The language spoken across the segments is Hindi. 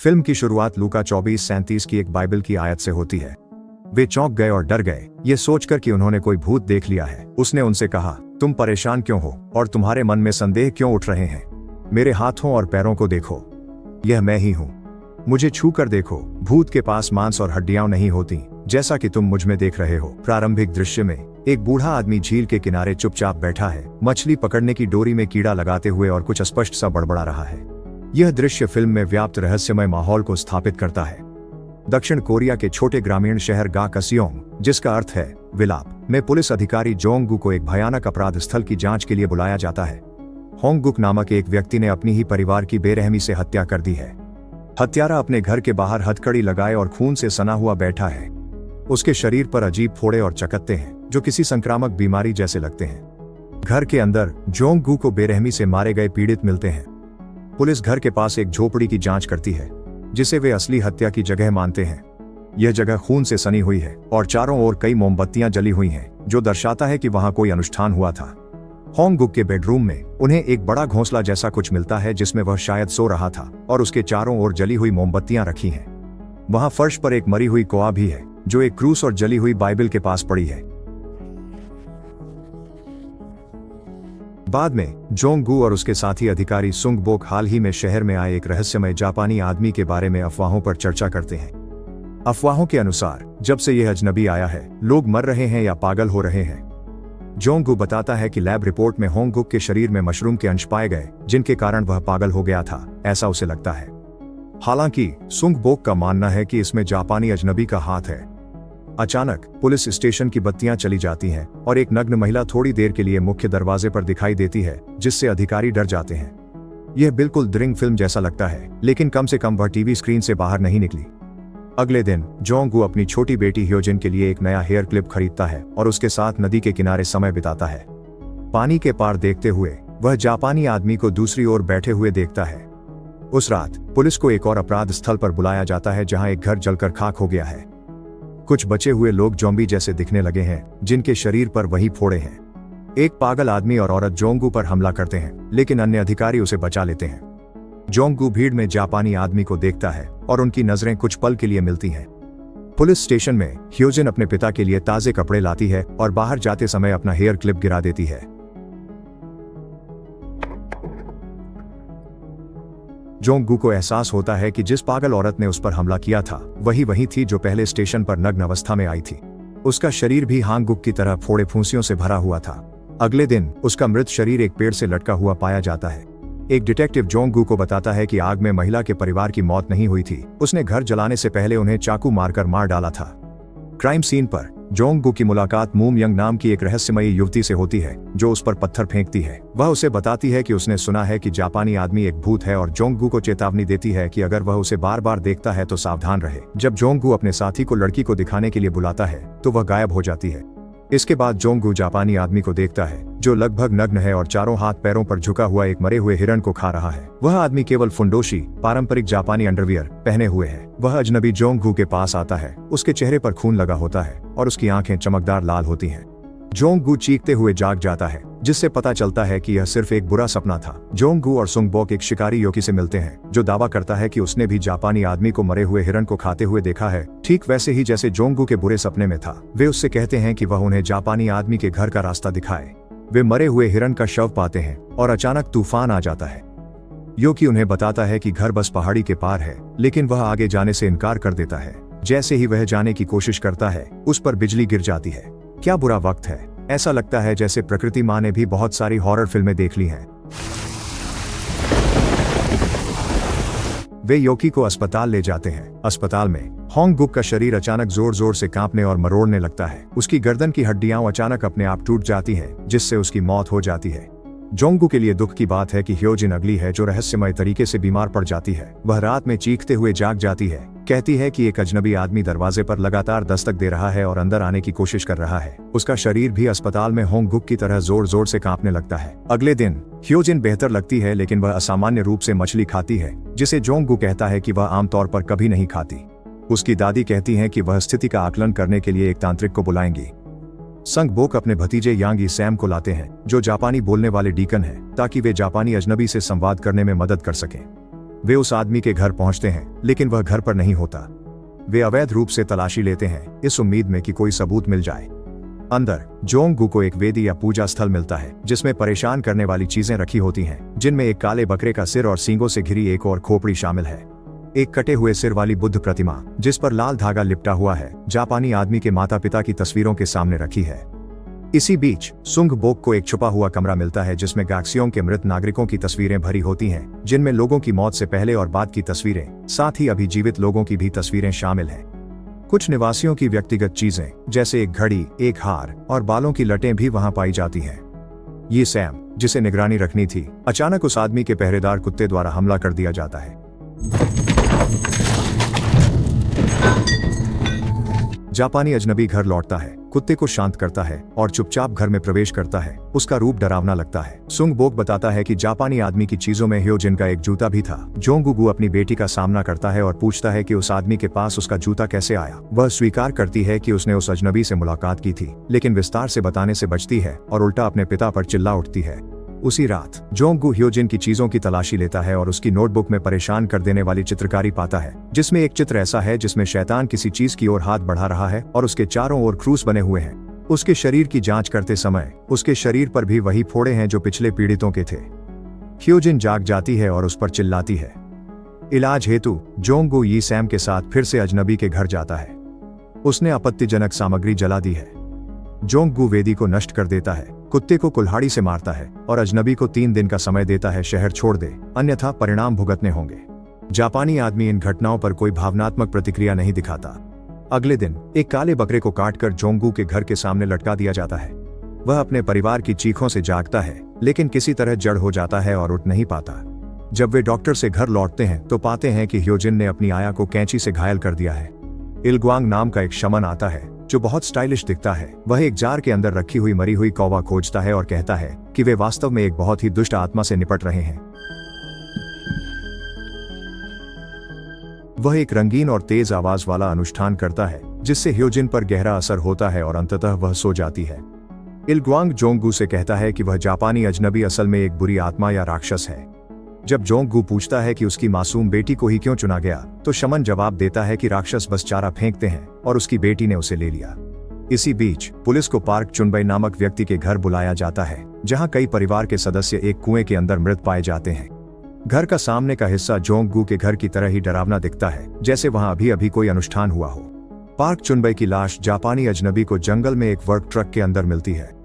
फिल्म की शुरुआत लूका 24:37 की एक बाइबल की आयत से होती है। वे चौंक गए और डर गए, ये सोचकर कि उन्होंने कोई भूत देख लिया है। उसने उनसे कहा, तुम परेशान क्यों हो और तुम्हारे मन में संदेह क्यों उठ रहे हैं? मेरे हाथों और पैरों को देखो, यह मैं ही हूँ। मुझे छू कर देखो। भूत के पास मांस और हड्डियां नहीं होती, जैसा कि तुम मुझ में देख रहे हो। प्रारंभिक दृश्य में एक बूढ़ा आदमी झील के किनारे चुपचाप बैठा है, मछली पकड़ने की डोरी में कीड़ा लगाते हुए और कुछ अस्पष्ट सा बड़बड़ा रहा है। यह दृश्य फिल्म में व्याप्त रहस्यमय माहौल को स्थापित करता है। दक्षिण कोरिया के छोटे ग्रामीण शहर गाकसियोंग, जिसका अर्थ है विलाप, में पुलिस अधिकारी जोंगगू को एक भयानक अपराध स्थल की जांच के लिए बुलाया जाता है। होंगगुक नामक एक व्यक्ति ने अपनी ही परिवार की बेरहमी से हत्या कर दी है। हत्यारा अपने घर के बाहर हथकड़ी लगाए और खून से सना हुआ बैठा है। उसके शरीर पर अजीब फोड़े और चकत्ते हैं जो किसी संक्रामक बीमारी जैसे लगते हैं। घर के अंदर जोंगगू को बेरहमी से मारे गए पीड़ित मिलते हैं। पुलिस घर के पास एक झोपड़ी की जांच करती है, जिसे वे असली हत्या की जगह मानते हैं। यह जगह खून से सनी हुई है और चारों ओर कई मोमबत्तियां जली हुई हैं, जो दर्शाता है कि वहां कोई अनुष्ठान हुआ था। होंगगुक के बेडरूम में उन्हें एक बड़ा घोंसला जैसा कुछ मिलता है, जिसमें वह शायद सो रहा था, और उसके चारों ओर जली हुई मोमबत्तियां रखी हैं। वहां फर्श पर एक मरी हुई कोआ भी है, जो एक क्रूस और जली हुई बाइबल के पास पड़ी है। बाद में जोंगगू और उसके साथी अधिकारी सुंगबोक हाल ही में शहर में आए एक रहस्यमय जापानी आदमी के बारे में अफवाहों पर चर्चा करते हैं। अफवाहों के अनुसार जब से यह अजनबी आया है, लोग मर रहे हैं या पागल हो रहे हैं। जोंगगू बताता है कि लैब रिपोर्ट में होंगगुक के शरीर में मशरूम के अंश पाए गए, जिनके कारण वह पागल हो गया था, ऐसा उसे लगता है। हालांकि सुंगबोक का मानना है कि इसमें जापानी अजनबी का हाथ है। अचानक पुलिस स्टेशन की बत्तियां चली जाती हैं और एक नग्न महिला थोड़ी देर के लिए मुख्य दरवाजे पर दिखाई देती है, जिससे अधिकारी डर जाते हैं। यह बिल्कुल द्रिंग फिल्म जैसा लगता है, लेकिन कम से कम वह टीवी स्क्रीन से बाहर नहीं निकली। अगले दिन जोंगगू अपनी छोटी बेटी ह्योजिन के लिए एक नया हेयर क्लिप खरीदता है और उसके साथ नदी के किनारे समय बिताता है। पानी के पार देखते हुए वह जापानी आदमी को दूसरी ओर बैठे हुए देखता है। उस रात पुलिस को एक और अपराध स्थल पर बुलाया जाता है, जहां एक घर जलकर खाक हो गया है। कुछ बचे हुए लोग ज़ॉम्बी जैसे दिखने लगे हैं, जिनके शरीर पर वही फोड़े हैं। एक पागल आदमी और औरत जोंगगू पर हमला करते हैं, लेकिन अन्य अधिकारी उसे बचा लेते हैं। जोंगगू भीड़ में जापानी आदमी को देखता है और उनकी नजरें कुछ पल के लिए मिलती हैं। पुलिस स्टेशन में ह्योजिन अपने पिता के लिए ताजे कपड़े लाती है और बाहर जाते समय अपना हेयर क्लिप गिरा देती है। जोंगगू को एहसास होता है कि जिस पागल औरत ने उस पर हमला किया था, वही थी जो पहले स्टेशन पर नग्न अवस्था में आई थी। उसका शरीर भी होंगगुक की तरह फोड़े फुंसियों से भरा हुआ था। अगले दिन उसका मृत शरीर एक पेड़ से लटका हुआ पाया जाता है। एक डिटेक्टिव जोंगगू को बताता है कि आग में महिला के परिवार की मौत नहीं हुई थी, उसने घर जलाने से पहले उन्हें चाकू मारकर मार डाला था। क्राइम सीन पर जोंगगू की मुलाकात मूम यंग नाम की एक रहस्यमयी युवती से होती है, जो उस पर पत्थर फेंकती है। वह उसे बताती है कि उसने सुना है कि जापानी आदमी एक भूत है और जोंगगू को चेतावनी देती है कि अगर वह उसे बार बार देखता है तो सावधान रहे। जब जोंगगू अपने साथी को लड़की को दिखाने के लिए बुलाता है, तो वह गायब हो जाती है। इसके बाद जोंगगू जापानी आदमी को देखता है, जो लगभग नग्न है और चारों हाथ पैरों पर झुका हुआ एक मरे हुए हिरण को खा रहा है। वह आदमी केवल फुंडोशी, पारंपरिक जापानी अंडरवियर, पहने हुए है। वह अजनबी जोंगगू के पास आता है। उसके चेहरे पर खून लगा होता है और उसकी आंखें चमकदार लाल होती हैं। जोंगगू चीखते हुए जाग जाता है, जिससे पता चलता है कि यह सिर्फ एक बुरा सपना था। जोंगगू और सुंगबोक एक शिकारी योकी से मिलते हैं, जो दावा करता है कि उसने भी जापानी आदमी को मरे हुए हिरण को खाते हुए देखा है, ठीक वैसे ही जैसे जोंगगू के बुरे सपने में था। वे उससे कहते हैं कि वह उन्हें जापानी आदमी के घर का रास्ता दिखाए। वे मरे हुए हिरण का शव पाते हैं और अचानक तूफान आ जाता है। योकी उन्हें बताता है कि घर बस पहाड़ी के पार है, लेकिन वह आगे जाने से इनकार कर देता है। जैसे ही वह जाने की कोशिश करता है, उस पर बिजली गिर जाती है। क्या बुरा वक्त है। ऐसा लगता है जैसे प्रकृति माँ ने भी बहुत सारी हॉरर फिल्में देख ली हैं। वे योकी को अस्पताल ले जाते हैं। अस्पताल में होंगगुक का शरीर अचानक जोर जोर से कांपने और मरोड़ने लगता है। उसकी गर्दन की हड्डियां अचानक अपने आप टूट जाती हैं, जिससे उसकी मौत हो जाती है। जोंगगू के लिए दुख की बात है कि ह्योजिन अगली है, जो रहस्यमय तरीके से बीमार पड़ जाती है। वह रात में चीखते हुए जाग जाती है, कहती है कि एक अजनबी आदमी दरवाजे पर लगातार दस्तक दे रहा है और अंदर आने की कोशिश कर रहा है। उसका शरीर भी अस्पताल में होंगगुक की तरह जोर जोर से कांपने लगता है। अगले दिन ह्योजिन बेहतर लगती है, लेकिन वह असामान्य रूप से मछली खाती है, जिसे जोंगगू कहता है कि वह आमतौर पर कभी नहीं खाती। उसकी दादी कहती हैं कि वह स्थिति का आकलन करने के लिए एक तांत्रिक को बुलाएंगी। संगबोक अपने भतीजे यांगी सैम को लाते हैं, जो जापानी बोलने वाले डीकन हैं, ताकि वे जापानी अजनबी से संवाद करने में मदद कर सकें। वे उस आदमी के घर पहुंचते हैं, लेकिन वह घर पर नहीं होता। वे अवैध रूप से तलाशी लेते हैं, इस उम्मीद में कि कोई सबूत मिल जाए। अंदर जोंग-गू को एक वेदी या पूजा स्थल मिलता है, जिसमें परेशान करने वाली चीजें रखी होती हैं, जिनमें एक काले बकरे का सिर और सींगों से घिरी एक और खोपड़ी शामिल है। एक कटे हुए सिर वाली बुद्ध प्रतिमा, जिस पर लाल धागा लिपटा हुआ है, जापानी आदमी के माता पिता की तस्वीरों के सामने रखी है। इसी बीच सुंग बोक को एक छुपा हुआ कमरा मिलता है, जिसमें गैक्सियोंग के मृत नागरिकों की तस्वीरें भरी होती हैं, जिनमें लोगों की मौत से पहले और बाद की तस्वीरें, साथ ही अभी जीवित लोगों की भी तस्वीरें शामिल हैं। कुछ निवासियों की व्यक्तिगत चीजें, जैसे एक घड़ी, एक हार और बालों की लटें भी वहां पाई जाती हैं। ये सैम, जिसे निगरानी रखनी थी, अचानक उस आदमी के पहरेदार कुत्ते द्वारा हमला कर दिया जाता है। जापानी अजनबी घर लौटता है, कुत्ते को शांत करता है और चुपचाप घर में प्रवेश करता है। उसका रूप डरावना लगता है। सुंग बोक बताता है कि जापानी आदमी की चीजों में ह्योजिन का एक जूता भी था। जोंग-गू अपनी बेटी का सामना करता है और पूछता है कि उस आदमी के पास उसका जूता कैसे आया। वह स्वीकार करती है कि उसने उस अजनबी से मुलाकात की थी, लेकिन विस्तार से बताने से बचती है और उल्टा अपने पिता पर चिल्ला उठती है। उसी रात जोंग-गू ह्योजिन की चीजों की तलाशी लेता है और उसकी नोटबुक में परेशान कर देने वाली चित्रकारी पाता है, जिसमें एक चित्र ऐसा है जिसमें शैतान किसी चीज की ओर हाथ बढ़ा रहा है और उसके चारों ओर क्रूस बने हुए हैं। उसके शरीर की जांच करते समय उसके शरीर पर भी वही फोड़े हैं जो पिछले पीड़ितों के थे। ह्योजिन जाग जाती है और उस पर चिल्लाती है। इलाज हेतु जोंग-गू यी सैम के साथ फिर से अजनबी के घर जाता है। उसने आपत्तिजनक सामग्री जला दी है। जोंग-गू वेदी को नष्ट कर देता है, कुत्ते को कुल्हाड़ी से मारता है और अजनबी को 3 दिन का समय देता है शहर छोड़ दे, अन्यथा परिणाम भुगतने होंगे। जापानी आदमी इन घटनाओं पर कोई भावनात्मक प्रतिक्रिया नहीं दिखाता। अगले दिन एक काले बकरे को काटकर जोंग-गू के घर के सामने लटका दिया जाता है। वह अपने परिवार की चीखों से जागता है, लेकिन किसी तरह जड़ हो जाता है और उठ नहीं पाता। जब वे डॉक्टर से घर लौटते हैं तो पाते हैं कि ह्योजिन ने अपनी आया को कैंची से घायल कर दिया है। इलग्वांग नाम का एक शमन आता है, जो बहुत स्टाइलिश दिखता है। वह एक जार के अंदर रखी हुई मरी हुई कौवा खोजता है और कहता है कि वे वास्तव में एक बहुत ही दुष्ट आत्मा से निपट रहे हैं। वह एक रंगीन और तेज आवाज वाला अनुष्ठान करता है, जिससे ह्योजिन पर गहरा असर होता है और अंततः वह सो जाती है। इलग्वांग जोंग-गू से कहता है कि वह जापानी अजनबी असल में एक बुरी आत्मा या राक्षस है। जब जोंग-गू पूछता है कि उसकी मासूम बेटी को ही क्यों चुना गया, तो शमन जवाब देता है कि राक्षस बस चारा फेंकते हैं और उसकी बेटी ने उसे ले लिया। इसी बीच पुलिस को पार्क चुनबई नामक व्यक्ति के घर बुलाया जाता है, जहां कई परिवार के सदस्य एक कुएं के अंदर मृत पाए जाते हैं। घर का सामने का हिस्सा जोंग-गू के घर की तरह ही डरावना दिखता है, जैसे वहां अभी अभी कोई अनुष्ठान हुआ हो। पार्क चुनबई की लाश जापानी अजनबी को जंगल में एक वर्क ट्रक के अंदर मिलती है।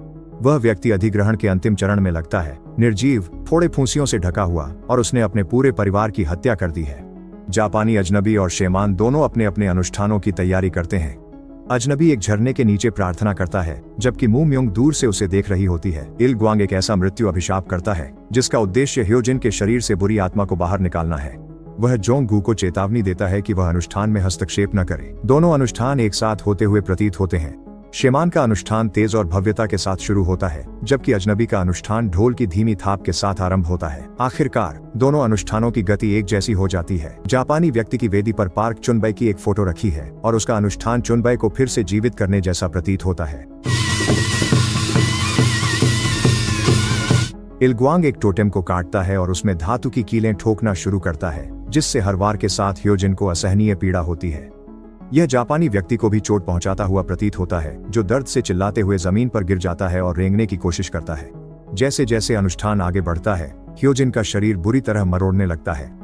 वह व्यक्ति अधिग्रहण के अंतिम चरण में लगता है, निर्जीव, फोड़े फूंसियों से ढका हुआ, और उसने अपने पूरे परिवार की हत्या कर दी है। जापानी अजनबी और शेमान दोनों अपने अपने अनुष्ठानों की तैयारी करते हैं। अजनबी एक झरने के नीचे प्रार्थना करता है, जबकि मू म्योंग दूर से उसे देख रही होती है। इलग्वांग एक ऐसा मृत्यु अभिशाप करता है जिसका उद्देश्य ह्योजिन के शरीर से बुरी आत्मा को बाहर निकालना है। वह जोंग-गू को चेतावनी देता है कि वह अनुष्ठान में हस्तक्षेप न करे। दोनों अनुष्ठान एक साथ होते हुए प्रतीत होते हैं। शेमान का अनुष्ठान तेज और भव्यता के साथ शुरू होता है, जबकि अजनबी का अनुष्ठान ढोल की धीमी थाप के साथ आरंभ होता है। आखिरकार दोनों अनुष्ठानों की गति एक जैसी हो जाती है। जापानी व्यक्ति की वेदी पर पार्क चुनबई की एक फोटो रखी है और उसका अनुष्ठान चुनबई को फिर से जीवित करने जैसा प्रतीत होता है। इलग्वांग एक टोटेम को काटता है और उसमें धातु की कीलें ठोकना शुरू करता है, जिससे हर वार के साथ ह्योजिन को असहनीय पीड़ा होती है। यह जापानी व्यक्ति को भी चोट पहुंचाता हुआ प्रतीत होता है, जो दर्द से चिल्लाते हुए जमीन पर गिर जाता है और रेंगने की कोशिश करता है। जैसे जैसे अनुष्ठान आगे बढ़ता है, ह्योजिन का शरीर बुरी तरह मरोड़ने लगता है।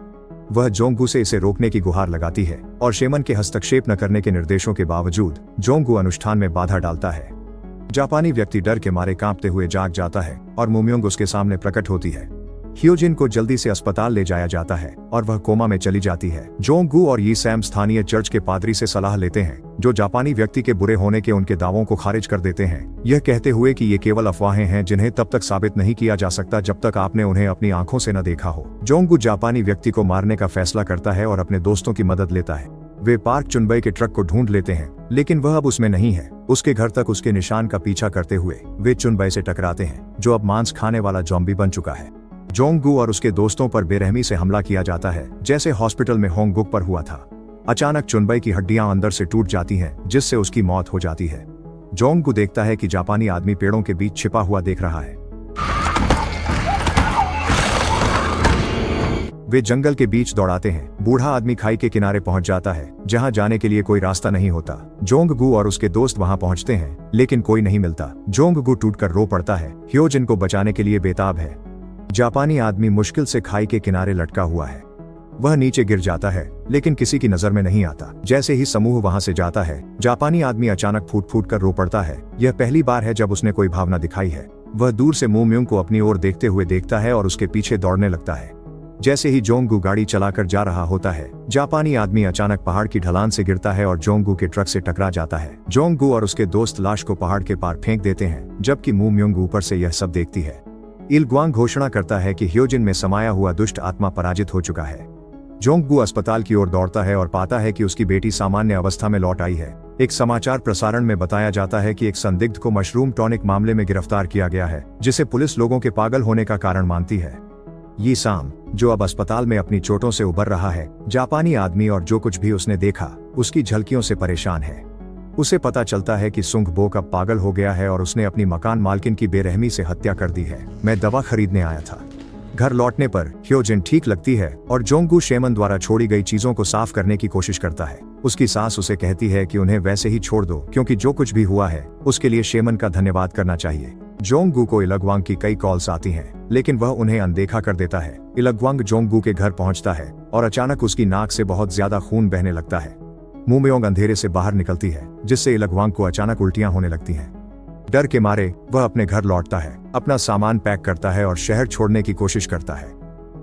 वह जोंग-गू से इसे रोकने की गुहार लगाती है और शेमन के हस्तक्षेप न करने के निर्देशों के बावजूद जोंग-गू अनुष्ठान में बाधा डालता है। जापानी व्यक्ति डर के मारे कांपते हुए जाग जाता है और मू म्योंग उसके सामने प्रकट होती है। ह्योजिन को जल्दी से अस्पताल ले जाया जाता है और वह कोमा में चली जाती है। जोंग-गू और यी सैम स्थानीय चर्च के पादरी से सलाह लेते हैं, जो जापानी व्यक्ति के बुरे होने के उनके दावों को खारिज कर देते हैं, यह कहते हुए कि ये केवल अफवाहें हैं जिन्हें तब तक साबित नहीं किया जा सकता जब तक आपने उन्हें अपनी आंखों से न देखा हो। जोंग-गू जापानी व्यक्ति को मारने का फैसला करता है और अपने दोस्तों की मदद लेता है। वे पार्क चुनबई के ट्रक को ढूंढ लेते हैं, लेकिन वह अब उसमें नहीं है। उसके घर तक उसके निशान का पीछा करते हुए वे चुनबई से टकराते हैं, जो अब मांस खाने वाला ज़ॉम्बी बन चुका है। जोंग-गू और उसके दोस्तों पर बेरहमी से हमला किया जाता है, जैसे हॉस्पिटल में होंगगुक पर हुआ था। अचानक चुनबई की हड्डियां अंदर से टूट जाती हैं, जिससे उसकी मौत हो जाती है। जोंग-गू देखता है कि जापानी आदमी पेड़ों के बीच छिपा हुआ देख रहा है। वे जंगल के बीच दौड़ाते हैं। बूढ़ा आदमी खाई के किनारे पहुंच जाता है जहां जाने के लिए कोई रास्ता नहीं होता। जोंगगू और उसके दोस्त वहां पहुंचते हैं लेकिन कोई नहीं मिलता। जोंगगू टूटकर रो पड़ता है। ह्योजिन को बचाने के लिए बेताब है। जापानी आदमी मुश्किल से खाई के किनारे लटका हुआ है। वह नीचे गिर जाता है लेकिन किसी की नजर में नहीं आता। जैसे ही समूह वहां से जाता है, जापानी आदमी अचानक फूट फूट कर रो पड़ता है। यह पहली बार है जब उसने कोई भावना दिखाई है। वह दूर से मू म्यूंग को अपनी ओर देखते हुए देखता है और उसके पीछे दौड़ने लगता है। जैसे ही जोंगगू गाड़ी चलाकर जा रहा होता है, जापानी आदमी अचानक पहाड़ की ढलान से गिरता है और जोंगगू के ट्रक से टकरा जाता है। जोंगगू और उसके दोस्त लाश को पहाड़ के पार फेंक देते हैं, जबकि मू म्यूंग ऊपर से यह सब देखती है। इलग्वांग घोषणा करता है कि ह्योजिन में समाया हुआ दुष्ट आत्मा पराजित हो चुका है। जोंगगू अस्पताल की ओर दौड़ता है और पाता है कि उसकी बेटी सामान्य अवस्था में लौट आई है। एक समाचार प्रसारण में बताया जाता है कि एक संदिग्ध को मशरूम टॉनिक मामले में गिरफ्तार किया गया है, जिसे पुलिस लोगों के पागल होने का कारण मानती है। ये साम, जो अब अस्पताल में अपनी चोटों से उबर रहा है, जापानी आदमी और जो कुछ भी उसने देखा उसकी झलकियों से परेशान है। उसे पता चलता है कि सुंग बोक अब पागल हो गया है और उसने अपनी मकान मालकिन की बेरहमी से हत्या कर दी है। मैं दवा खरीदने आया था। घर लौटने पर ह्योजिन ठीक लगती है और जोंगगू शेमन द्वारा छोड़ी गई चीजों को साफ करने की कोशिश करता है। उसकी सास उसे कहती है कि उन्हें वैसे ही छोड़ दो क्योंकि जो कुछ भी हुआ है उसके लिए शेमन का धन्यवाद करना चाहिए। जोंगगू को इलग्वांग की कई कॉल्स आती हैं, लेकिन वह उन्हें अनदेखा कर देता है। इलग्वांग जोंगगू के घर पहुंचता है और अचानक उसकी नाक से बहुत ज्यादा खून बहने लगता है। मूम्योंग अंधेरे से बाहर निकलती है, जिससे इलग्वांग को अचानक उल्टियां होने लगती हैं। डर के मारे वह अपने घर लौटता है, अपना सामान पैक करता है और शहर छोड़ने की कोशिश करता है।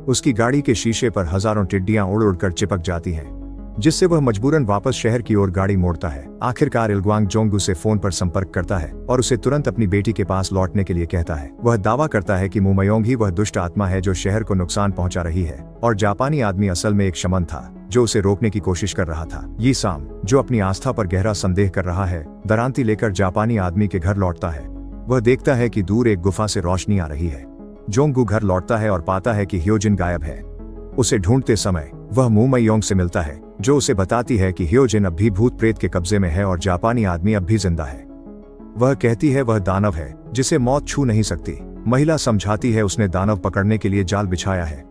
उसकी गाड़ी के शीशे पर हजारों टिड्डियां उड़ उड़कर चिपक जाती हैं, जिससे वह मजबूरन वापस शहर की ओर गाड़ी मोड़ता है। आखिरकार इलग्वांग जोंगगू से फोन पर संपर्क करता है और उसे तुरंत अपनी बेटी के पास लौटने के लिए कहता है। वह दावा करता है कि मूम्योंग ही वह दुष्ट आत्मा है जो शहर को नुकसान पहुंचा रही है और जापानी आदमी असल में एक शमन था जो उसे रोकने की कोशिश कर रहा था। ये साम, जो अपनी आस्था पर गहरा संदेह कर रहा है, दरांती लेकर जापानी आदमी के घर लौटता है। वह देखता है कि दूर एक गुफा से रोशनी आ रही है। जोंगगू घर लौटता है और पाता है कि ह्योजिन गायब है। उसे ढूंढते समय वह मूम्योंग से मिलता है, जो उसे बताती है कि ह्योजिन अब भी भूत प्रेत के कब्जे में है और जापानी आदमी अब भी जिंदा है। वह कहती है वह दानव है जिसे मौत छू नहीं सकती। महिला समझाती है उसने दानव पकड़ने के लिए जाल बिछाया है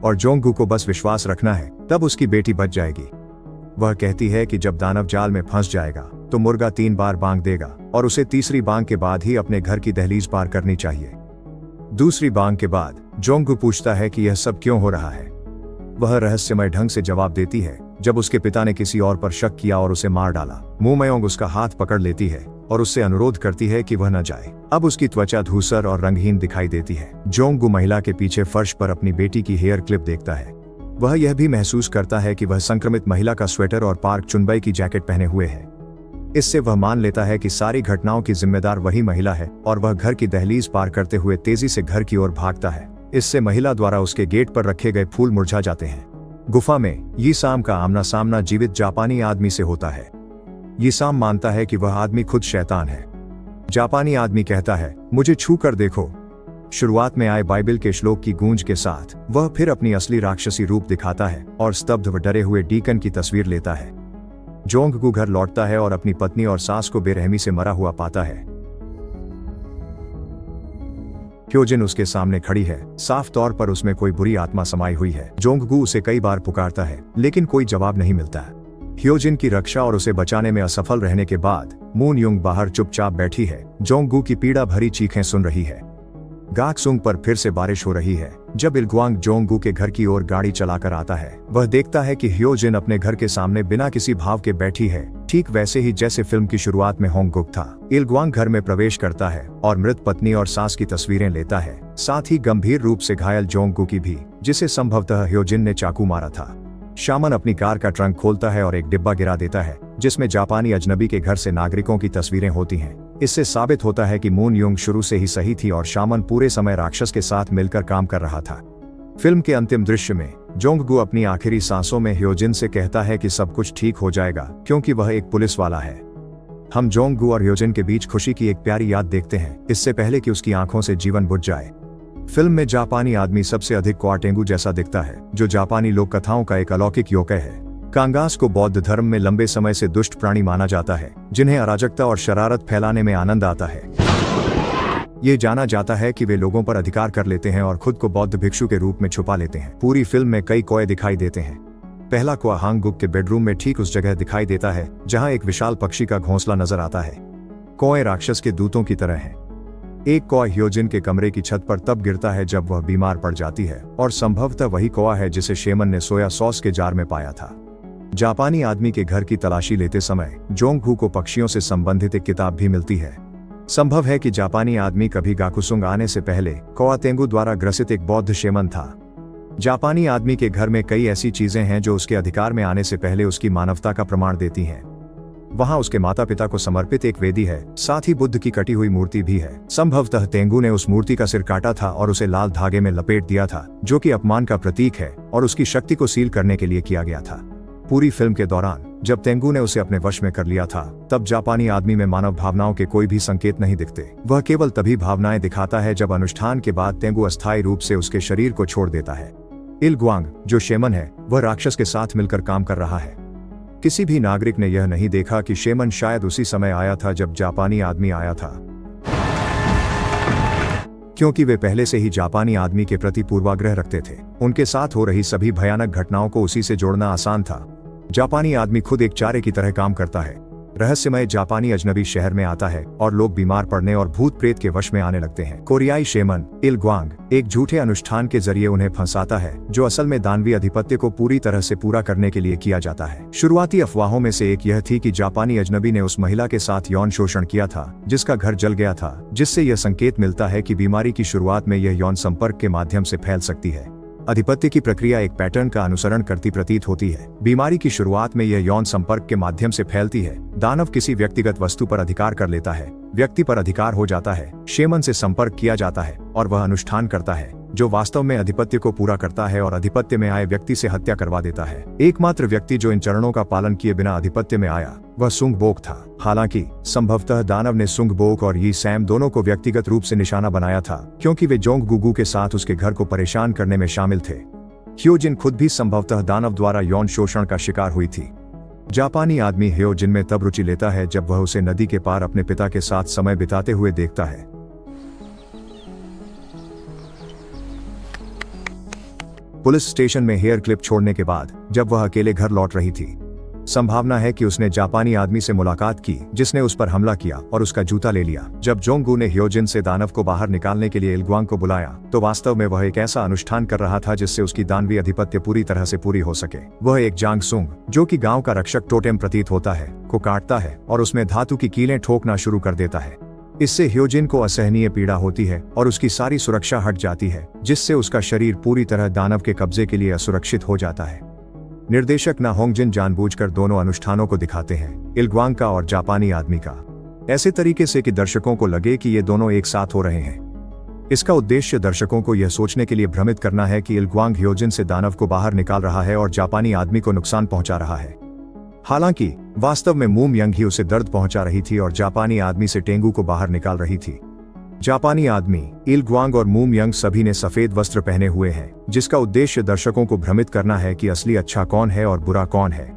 और जोंगगू को बस विश्वास रखना है, तब उसकी बेटी बच जाएगी। वह कहती है कि जब दानव जाल में फंस जाएगा तो मुर्गा 3 बार बांग देगा और उसे तीसरी बांग के बाद ही अपने घर की दहलीज पार करनी चाहिए। दूसरी बांग के बाद जोंगगू पूछता है कि यह सब क्यों हो रहा है। वह रहस्यमय ढंग से जवाब देती है, जब उसके पिता ने किसी और पर शक किया और उसे मार डाला। मूम्योंग उसका हाथ पकड़ लेती है और उससे अनुरोध करती है कि वह न जाए। अब उसकी त्वचा धूसर और रंगहीन दिखाई देती है। जोंगगू महिला के पीछे फर्श पर अपनी बेटी की हेयर क्लिप देखता है। वह यह भी महसूस करता है कि वह संक्रमित महिला का स्वेटर और पार्क चुनबई की जैकेट पहने हुए है। इससे वह मान लेता है कि सारी घटनाओं की जिम्मेदार वही महिला है और वह घर की दहलीज पार करते हुए तेजी से घर की ओर भागता है। इससे महिला द्वारा उसके गेट पर रखे गए फूल मुरझा जाते हैं। गुफा में ये साम का आमना सामना जीवित जापानी आदमी से होता है। ये साम मानता है कि वह आदमी खुद शैतान है। जापानी आदमी कहता है, मुझे छू कर देखो। शुरुआत में आए बाइबल के श्लोक की गूंज के साथ वह फिर अपनी असली राक्षसी रूप दिखाता है और स्तब्ध व डरे हुए डीकन की तस्वीर लेता है। जोंगगू घर लौटता है और अपनी पत्नी और सास को बेरहमी से मरा हुआ पाता है। ह्योजिन उसके सामने खड़ी है। साफ तौर पर उसमें कोई बुरी आत्मा समाई हुई है। जोंगगू उसे कई बार पुकारता है, लेकिन कोई जवाब नहीं मिलता। ह्योजिन की रक्षा और उसे बचाने में असफल रहने के बाद मूम्योंग बाहर चुपचाप बैठी है, जोंगगू की पीड़ा भरी चीखें सुन रही है। गाकसुंग पर फिर से बारिश हो रही है। जब इलग्वांग जोंगगू के घर की ओर गाड़ी चलाकर आता है, वह देखता है कि ह्योजिन अपने घर के सामने बिना किसी भाव के बैठी है, ठीक वैसे ही जैसे फिल्म की शुरुआत में होंगगुक था। इलग्वांग घर में प्रवेश करता है और मृत पत्नी और सास की तस्वीरें लेता है, साथ ही गंभीर रूप से घायल जोंगगू की भी, जिसे संभवतः ह्योजिन ने चाकू मारा था। शामन अपनी कार का ट्रंक खोलता है और एक डिब्बा गिरा देता है, जिसमें जापानी अजनबी के घर से नागरिकों की तस्वीरें होती हैं। इससे साबित होता है कि मूम्योंग शुरू से ही सही थी और शामन पूरे समय राक्षस के साथ मिलकर काम कर रहा था। फिल्म के अंतिम दृश्य में जोंगगू अपनी आखिरी सांसों में ह्योजिन से कहता है कि सब कुछ ठीक हो जाएगा क्योंकि वह एक पुलिस वाला है। हम जोंगगू और ह्योजिन के बीच खुशी की एक प्यारी याद देखते हैं, इससे पहले कि उसकी आंखों से जीवन बुझ जाए। फिल्म में जापानी आदमी सबसे अधिक क्वाटेंगू जैसा दिखता है, जो जापानी लोक कथाओं का एक अलौकिक योकै है। कांगास को बौद्ध धर्म में लंबे समय से दुष्ट प्राणी माना जाता है, जिन्हें अराजकता और शरारत फैलाने में आनंद आता है। ये जाना जाता है कि वे लोगों पर अधिकार कर लेते हैं और खुद को बौद्ध भिक्षु के रूप में छुपा लेते हैं। पूरी फिल्म में कई कौए दिखाई देते हैं। पहला कौआ हांगगुक के बेडरूम में ठीक उस जगह दिखाई देता है जहां एक विशाल पक्षी का घोंसला नजर आता है। कौए राक्षस के दूतों की तरह हैं। एक कौआ ह्योजिन के कमरे की छत पर तब गिरता है जब वह बीमार पड़ जाती है, और संभवतः वही कौआ है जिसे शेमन ने सोया सॉस के जार में पाया था। जापानी आदमी के घर की तलाशी लेते समय जोंगहू को पक्षियों से संबंधित एक किताब भी मिलती है। संभव है कि जापानी आदमी कभी गाकुसुंग आने से पहले कौआ तेंगु द्वारा ग्रसित एक बौद्ध शेमन था। जापानी आदमी के घर में कई ऐसी चीजें हैं जो उसके अधिकार में आने से पहले उसकी मानवता का प्रमाण देती हैं। वहां उसके माता पिता को समर्पित एक वेदी है, साथ ही बुद्ध की कटी हुई मूर्ति भी है। संभवतः तेंगु ने उस मूर्ति का सिर काटा था और उसे लाल धागे में लपेट दिया था, जो कि अपमान का प्रतीक है और उसकी शक्ति को सील करने के लिए किया गया था। पूरी फिल्म के दौरान जब तेंगु ने उसे अपने वश में कर लिया था, तब जापानी आदमी में मानव भावनाओं के कोई भी संकेत नहीं दिखते। वह केवल तभी भावनाएं दिखाता है जब अनुष्ठान के बाद तेंगु अस्थायी रूप से उसके शरीर को छोड़ देता है। इलग्वांग, जो शेमन है, वह राक्षस के साथ मिलकर काम कर रहा है। किसी भी नागरिक ने यह नहीं देखा कि शेमन शायद उसी समय आया था जब जापानी आदमी आया था, क्योंकि वे पहले से ही जापानी आदमी के प्रति पूर्वाग्रह रखते थे। उनके साथ हो रही सभी भयानक घटनाओं को उसी से जोड़ना आसान था। जापानी आदमी खुद एक चारे की तरह काम करता है। रहस्यमय जापानी अजनबी शहर में आता है और लोग बीमार पड़ने और भूत प्रेत के वश में आने लगते हैं। कोरियाई शेमन इलग्वांग एक झूठे अनुष्ठान के जरिए उन्हें फंसाता है, जो असल में दानवी अधिपत्य को पूरी तरह से पूरा करने के लिए किया जाता है। शुरुआती अफवाहों में से एक यह थी कि जापानी अजनबी ने उस महिला के साथ यौन शोषण किया था जिसका घर जल गया था, जिससे यह संकेत मिलता है कि बीमारी की शुरुआत में यह यौन संपर्क के माध्यम से फैल सकती है। अधिपत्य की प्रक्रिया एक पैटर्न का अनुसरण करती प्रतीत होती है। बीमारी की शुरुआत में यह यौन संपर्क के माध्यम से फैलती है। दानव किसी व्यक्तिगत वस्तु पर अधिकार कर लेता है, व्यक्ति पर अधिकार हो जाता है, शेमन से संपर्क किया जाता है और वह अनुष्ठान करता है जो वास्तव में अधिपत्य को पूरा करता है और अधिपत्य में आए व्यक्ति से हत्या करवा देता है। एकमात्र व्यक्ति जो इन चरणों का पालन किए बिना अधिपत्य में आया वह सुंगबोक था। हालांकि संभवतः दानव ने सुंगबोक और यी सैम दोनों को व्यक्तिगत रूप से निशाना बनाया था, क्योंकि वे जोंगगुगु के साथ उसके घर को परेशान करने में शामिल थे। ह्योजिन खुद भी संभवतः दानव द्वारा यौन शोषण का शिकार हुई थी। जापानी आदमी ह्योजिन में तब रुचि लेता है जब वह उसे नदी के पार अपने पिता के साथ समय बिताते हुए देखता है। पुलिस स्टेशन में हेयर क्लिप छोड़ने के बाद जब वह अकेले घर लौट रही थी, संभावना है कि उसने जापानी आदमी से मुलाकात की जिसने उस पर हमला किया और उसका जूता ले लिया। जब जोंगू ने ह्योजिन से दानव को बाहर निकालने के लिए इलग्वांग को बुलाया, तो वास्तव में वह एक ऐसा अनुष्ठान कर रहा था जिससे उसकी दानवी अधिपत्य पूरी तरह से पूरी हो सके। वह एक जांगसुंग, जो कि गांव का रक्षक टोटेम प्रतीत होता है, को काटता है और उसमें धातु की कीलें ठोकना शुरू कर देता है। इससे ह्योजिन को असहनीय पीड़ा होती है और उसकी सारी सुरक्षा हट जाती है, जिससे उसका शरीर पूरी तरह दानव के कब्जे के लिए असुरक्षित हो जाता है। निर्देशक ना होंगजिन जानबूझकर दोनों अनुष्ठानों को दिखाते हैं, इलग्वांग का और जापानी आदमी का, ऐसे तरीके से कि दर्शकों को लगे कि ये दोनों एक साथ हो रहे हैं। इसका उद्देश्य दर्शकों को यह सोचने के लिए भ्रमित करना है कि इलग्वांग ह्योजिन से दानव को बाहर निकाल रहा है और जापानी आदमी को नुकसान पहुंचा रहा है। हालांकि वास्तव में मूम यंग ही उसे दर्द पहुंचा रही थी और जापानी आदमी से टेंगू को बाहर निकाल रही थी। जापानी आदमी, इलग्वांग और मूम यंग सभी ने सफेद वस्त्र पहने हुए हैं, जिसका उद्देश्य दर्शकों को भ्रमित करना है कि असली अच्छा कौन है और बुरा कौन है।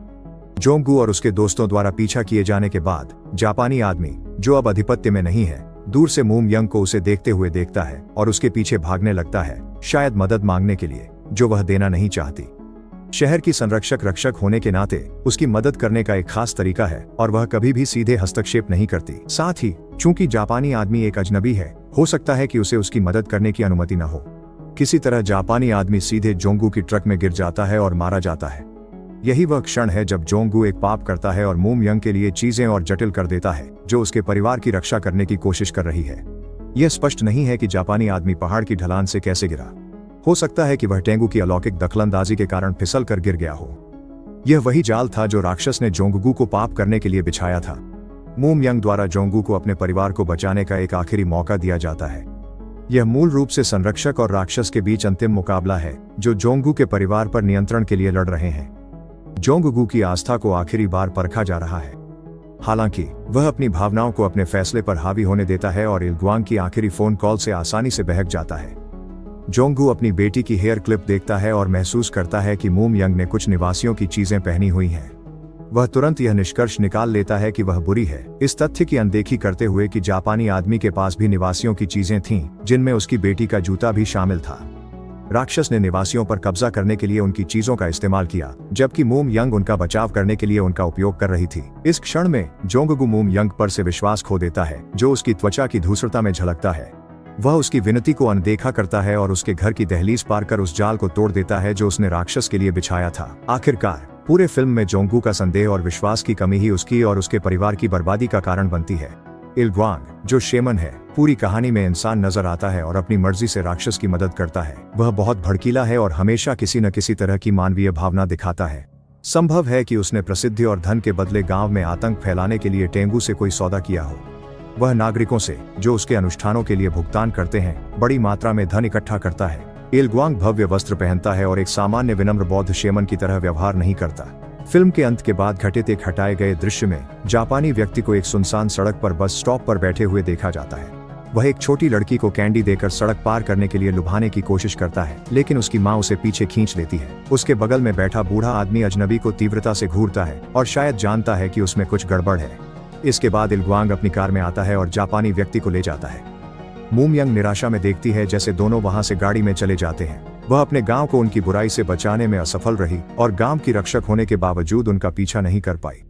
जोंगू और उसके दोस्तों द्वारा पीछा किए जाने के बाद जापानी आदमी, जो अब अधिपत्य में नहीं है, दूर से मूम यंग को उसे देखते हुए देखता है और उसके पीछे भागने लगता है, शायद मदद मांगने के लिए, जो वह देना नहीं चाहती। शहर की संरक्षक रक्षक होने के नाते उसकी मदद करने का एक खास तरीका है और वह कभी भी सीधे हस्तक्षेप नहीं करती। साथ ही चूंकि जापानी आदमी एक अजनबी है, हो सकता है कि उसे उसकी मदद करने की अनुमति न हो। किसी तरह जापानी आदमी सीधे जोंगू की ट्रक में गिर जाता है और मारा जाता है। यही वह क्षण है जब जोंगू एक पाप करता है और मूम यंग के लिए चीजें और जटिल कर देता है, जो उसके परिवार की रक्षा करने की कोशिश कर रही है। यह स्पष्ट नहीं है कि जापानी आदमी पहाड़ की ढलान से कैसे गिरा। हो सकता है कि वह टेंगू की अलौकिक दखलंदाजी के कारण फिसल कर गिर गया हो। यह वही जाल था जो राक्षस ने जोंगू को पाप करने के लिए बिछाया था। मूम यंग द्वारा जोंगू को अपने परिवार को बचाने का एक आखिरी मौका दिया जाता है। यह मूल रूप से संरक्षक और राक्षस के बीच अंतिम मुकाबला है, जो जोंगू के परिवार पर नियंत्रण के लिए लड़ रहे हैं। जोंगू की आस्था को आखिरी बार परखा जा रहा है। हालांकि वह अपनी भावनाओं को अपने फैसले पर हावी होने देता है और इलग्वांग की आखिरी फोन कॉल से आसानी से बहक जाता है। जोंगू अपनी बेटी की हेयर क्लिप देखता है और महसूस करता है कि मूम यंग ने कुछ निवासियों की चीजें पहनी हुई हैं। वह तुरंत यह निष्कर्ष निकाल लेता है कि वह बुरी है, इस तथ्य की अनदेखी करते हुए कि जापानी आदमी के पास भी निवासियों की चीजें थीं, जिनमें उसकी बेटी का जूता भी शामिल था। राक्षस ने निवासियों पर कब्जा करने के लिए उनकी चीजों का इस्तेमाल किया, जबकि मूम यंग उनका बचाव करने के लिए उनका उपयोग कर रही थी। इस क्षण में जोंगगू मूम यंग पर से विश्वास खो देता है, जो उसकी त्वचा की धूसरता में झलकता है। वह उसकी विनती को अनदेखा करता है और उसके घर की दहलीज पार कर उस जाल को तोड़ देता है जो उसने राक्षस के लिए बिछाया था। आखिरकार पूरे फिल्म में जोंगू का संदेह और विश्वास की कमी ही उसकी और उसके परिवार की बर्बादी का कारण बनती है। इलग्वांग, जो शेमन है, पूरी कहानी में इंसान नजर आता है और अपनी मर्जी से राक्षस की मदद करता है। वह बहुत भड़कीला है और हमेशा किसी न किसी तरह की मानवीय भावना दिखाता है। संभव है कि उसने प्रसिद्धि और धन के बदले गांव में आतंक फैलाने के लिए टेंगू से कोई सौदा किया हो। वह नागरिकों से, जो उसके अनुष्ठानों के लिए भुगतान करते हैं, बड़ी मात्रा में धन इकट्ठा करता है। इलग्वांग भव्य वस्त्र पहनता है और एक सामान्य विनम्र बौद्ध शेमन की तरह व्यवहार नहीं करता। फिल्म के अंत के बाद घटित एक हटाए गए दृश्य में जापानी व्यक्ति को एक सुनसान सड़क पर बस स्टॉप पर बैठे हुए देखा जाता है। वह एक छोटी लड़की को कैंडी देकर सड़क पार करने के लिए लुभाने की कोशिश करता है, लेकिन उसकी माँ उसे पीछे खींच लेती है। उसके बगल में बैठा बूढ़ा आदमी अजनबी को तीव्रता से घूरता है और शायद जानता है कि उसमें कुछ गड़बड़ है। इसके बाद इलग्वांग अपनी कार में आता है और जापानी व्यक्ति को ले जाता है। मूम यंग निराशा में देखती है जैसे दोनों वहां से गाड़ी में चले जाते हैं। वह अपने गांव को उनकी बुराई से बचाने में असफल रही और गांव की रक्षक होने के बावजूद उनका पीछा नहीं कर पाई।